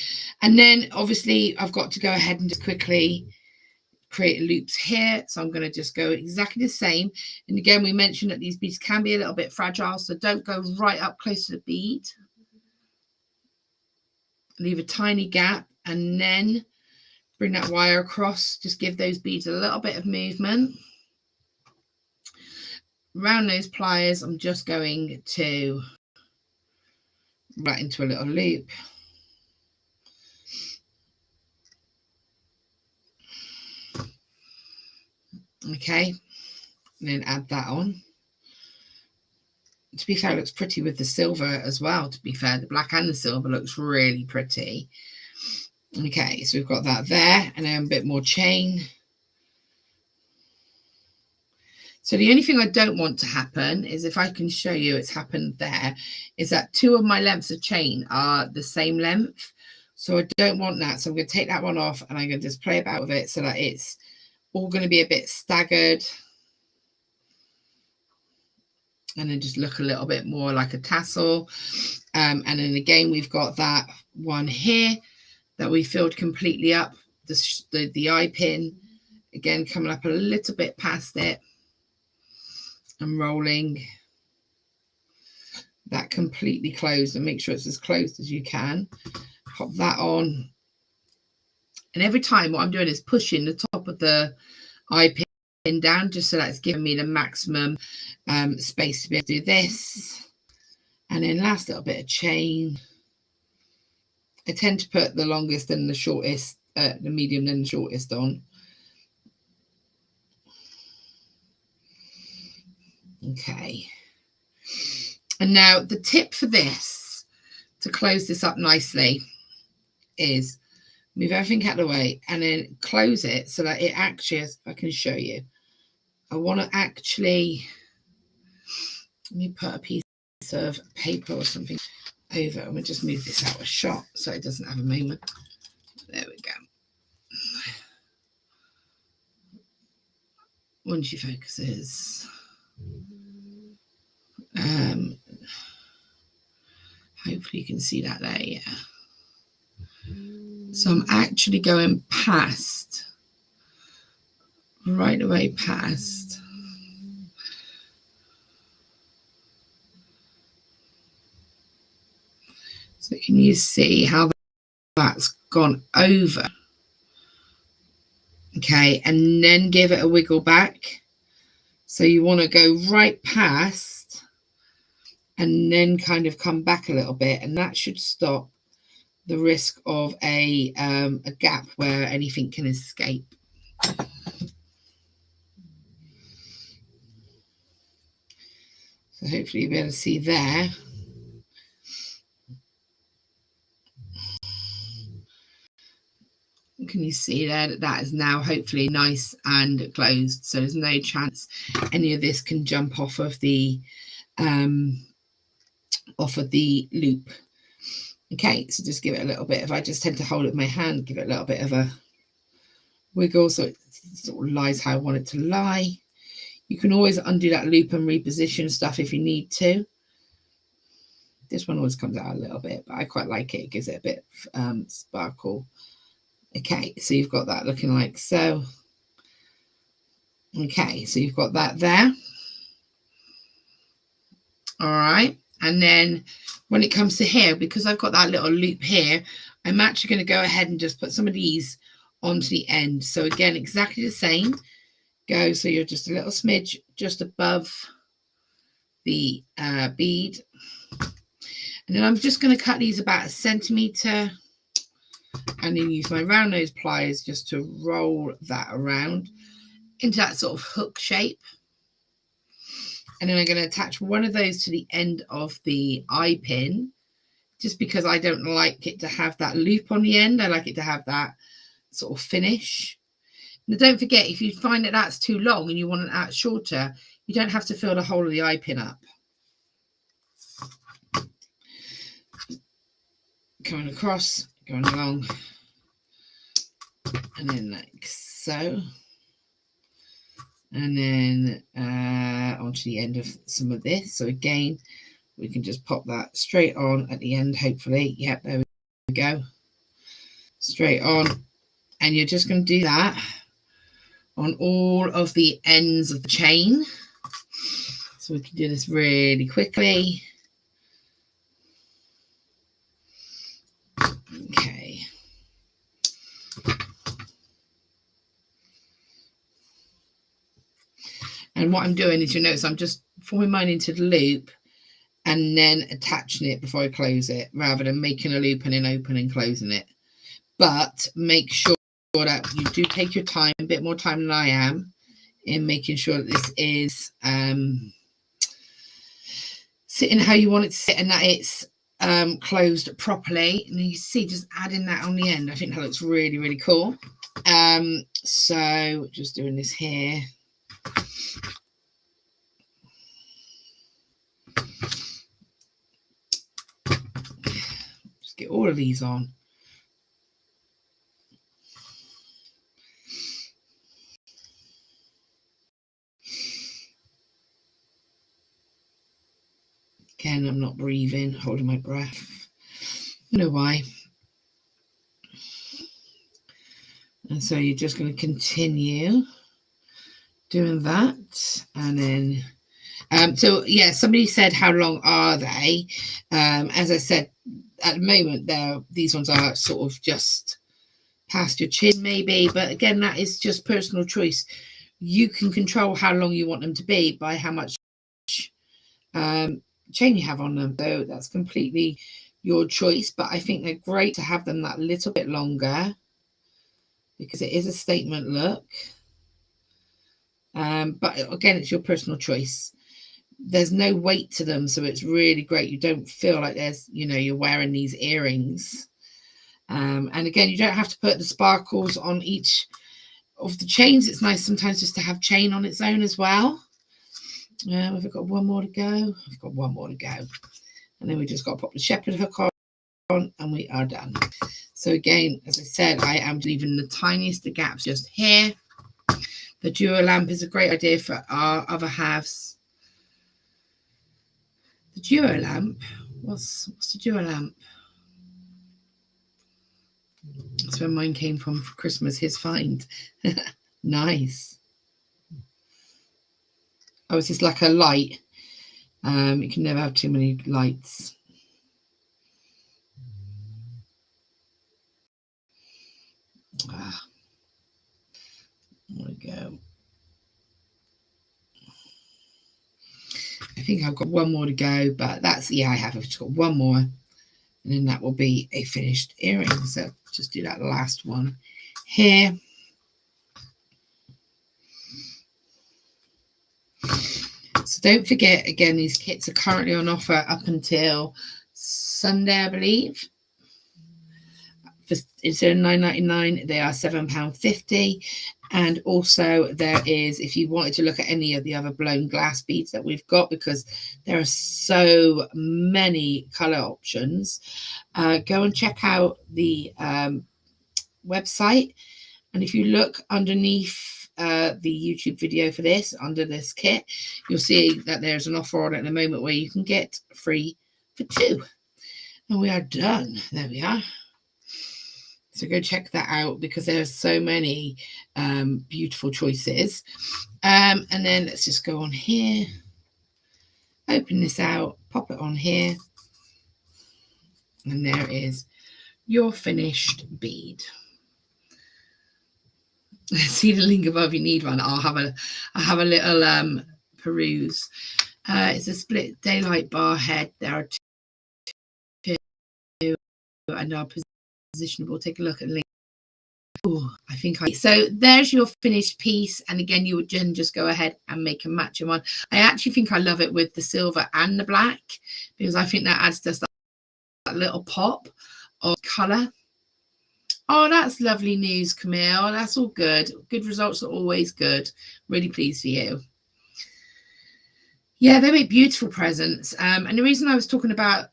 and then obviously I've got to go ahead and just quickly create loops here. So I'm going to just go exactly the same. And again, we mentioned that these beads can be a little bit fragile, so don't go right up close to the bead. Leave a tiny gap and then bring that wire across. Just give those beads a little bit of movement. Around those pliers, I'm just going to right into a little loop. Okay, and then add that on. To be fair, it looks pretty with the silver as well. To be fair, the black and the silver looks really pretty. Okay, so we've got that there, and then a bit more chain. So the only thing I don't want to happen is, if I can show you it's happened there, is that two of my lengths of chain are the same length. So I don't want that. So I'm going to take that one off, and I'm going to just play about with it so that it's all going to be a bit staggered. And then just look a little bit more like a tassel. And then again, we've got that one here that we filled completely up, the eye pin. Again, coming up a little bit past it and rolling that completely closed, and make sure it's as closed as you can. Pop that on. And every time what I'm doing is pushing the top of the eye pin down, just so that's giving me the maximum space to be able to do this. And then last little bit of chain. I tend to put the longest and the shortest, the medium and the shortest on. Okay. And now the tip for this, to close this up nicely, is move everything out of the way and then close it so that it actually, if I can show you, I want to actually, let me put a piece of paper or something over, and we'll just move this out of shot so it doesn't have a moment. There we go. Once she focuses, hopefully you can see that there. Yeah. So I'm actually going past, right away past. So can you see how that's gone over? Okay, and then give it a wiggle back. So you want to go right past and then kind of come back a little bit, and that should stop the risk of a gap where anything can escape. So hopefully you'll be able to see there. Can you see there that that is now hopefully nice and closed, so there's no chance any of this can jump off of the loop. Okay, so just give it a little bit. If I just tend to hold it with my hand, give it a little bit of a wiggle so it sort of lies how I want it to lie. You can always undo that loop and reposition stuff if you need to. This one always comes out a little bit, but I quite like it. It gives it a bit of sparkle. Okay, so you've got that looking like so. Okay, so you've got that there. All right, and then when it comes to here, because I've got that little loop here, I'm actually going to go ahead and just put some of these onto the end. So again, exactly the same. Go, so you're just a little smidge just above the bead. And then I'm just going to cut these about 1 centimetre. And then use my round nose pliers just to roll that around. into that sort of hook shape. And then I'm going to attach one of those to the end of the eye pin, just because I don't like it to have that loop on the end. I like it to have that sort of finish. Now, don't forget, if you find that that's too long and you want it out shorter, you don't have to fill the whole of the eye pin up. Coming across, going along, and then like so. And then onto the end of some of this. So again, we can just pop that straight on at the end, hopefully. Yep, there we go. Straight on. And you're just going to do that on all of the ends of the chain. So we can do this really quickly. Okay. And what I'm doing is, you notice I'm just forming mine into the loop and then attaching it before I close it, rather than making a loop and then opening and closing it. But make sure that you do take your time, a bit more time than I am, in making sure that this is sitting how you want it to sit, and that it's closed properly. And you see, just adding that on the end, I think that looks really, really cool. So just doing this here. Just get all of these on. Again, I'm not breathing, holding my breath. You know why. And so you're just going to continue doing that. And then, so yeah, somebody said, how long are they? As I said, at the moment, these ones are sort of just past your chin maybe. But again, that is just personal choice. You can control how long you want them to be by how much chain you have on them. So that's completely your choice. But I think they're great to have them that little bit longer, because it is a statement look. But again, it's your personal choice. There's no weight to them, so it's really great. You don't feel like there's, you're wearing these earrings. And again, you don't have to put the sparkles on each of the chains. It's nice sometimes just to have chain on its own as well. Have I got one more to go? I've got one more to go. And then we just got to pop the shepherd hook on, and we are done. So again, as I said, I am leaving the tiniest of gaps just here. The duo lamp is a great idea for our other halves. The duo lamp? What's the duo lamp? That's where mine came from for Christmas, his find. Nice. Oh, it's just like a light. You can never have too many lights. There we go. I think I've got one more to go, but that's, yeah, I have. I've just got one more, and then that will be a finished earring. So just do that last one here. So don't forget, again, these kits are currently on offer up until Sunday, I believe. Instead of £9.99, they are £7.50. And also there is, if you wanted to look at any of the other blown glass beads that we've got, because there are so many color options, go and check out the website. And if you look underneath the YouTube video for this, under this kit, you'll see that there's an offer on it at the moment where you can get free for 2. And we are done. There we are. So go check that out, because there are so many beautiful choices. And then let's just go on here, open this out, pop it on here, and there is your finished bead. See the link above. You need one. I'll have a little peruse. It's a split daylight bar head. There are 2 and are positionable. Take a look at the link. I think so there's your finished piece, and again you would just go ahead and make a matching one. I actually think I love it with the silver and the black, because I think that adds just that little pop of color. Oh, that's lovely news, Camille. That's all good. Good results are always good. Really pleased for you. Yeah, they make beautiful presents. And the reason I was talking about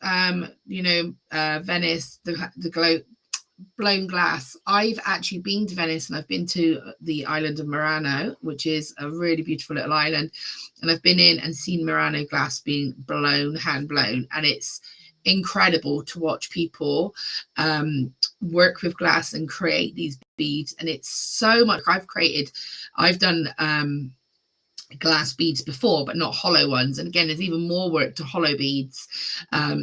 Venice, the blown glass, I've actually been to Venice, and I've been to the island of Murano, which is a really beautiful little island, and I've been in and seen Murano glass being blown, hand blown, and it's incredible to watch people work with glass and create these beads. And it's so much. I've done glass beads before, but not hollow ones, and again there's even more work to hollow beads,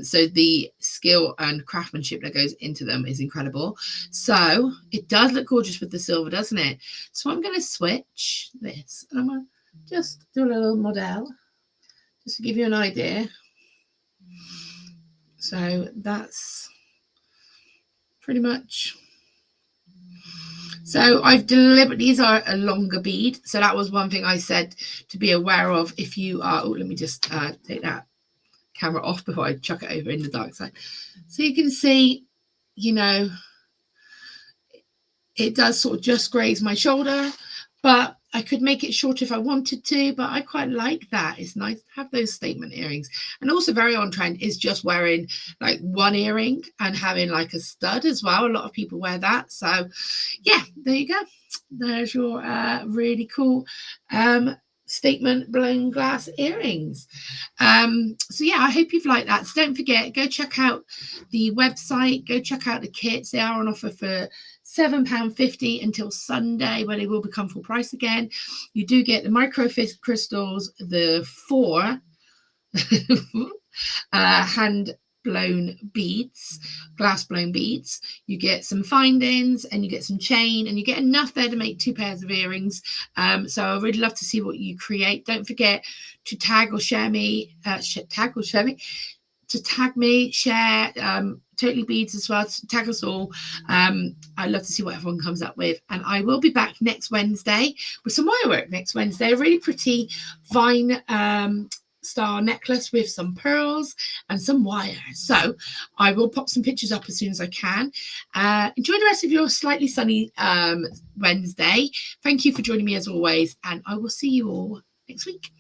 so the skill and craftsmanship that goes into them is incredible. So it does look gorgeous with the silver, doesn't it? So I'm going to switch this, and I'm going to just do a little model just to give you an idea. So that's pretty much. So I've deliberately, these are a longer bead. So that was one thing I said to be aware of if you are, let me just take that camera off before I chuck it over in the dark side. So you can see, it does sort of just graze my shoulder, but I could make it shorter if I wanted to, but I quite like that. It's nice to have those statement earrings. And also very on trend is just wearing like one earring and having like a stud as well. A lot of people wear that. So yeah, there you go. There's your really cool statement blown glass earrings. So yeah, I hope you've liked that. So don't forget, go check out the website, go check out the kits. They are on offer for £7.50 until Sunday, where they will become full price again. You do get the micro crystals, the 4 hand blown beads, glass blown beads. You get some findings, and you get some chain, and you get enough there to make 2 pairs of earrings. So I really love to see what you create. Don't forget to tag or share me, to tag me, share Totally Beads as well, to tag us all. I love to see what everyone comes up with. And I will be back next Wednesday with some wire work next Wednesday. A really pretty vine star necklace with some pearls and some wire. So I will pop some pictures up as soon as I can. Enjoy the rest of your slightly sunny Wednesday. Thank you for joining me as always, and I will see you all next week.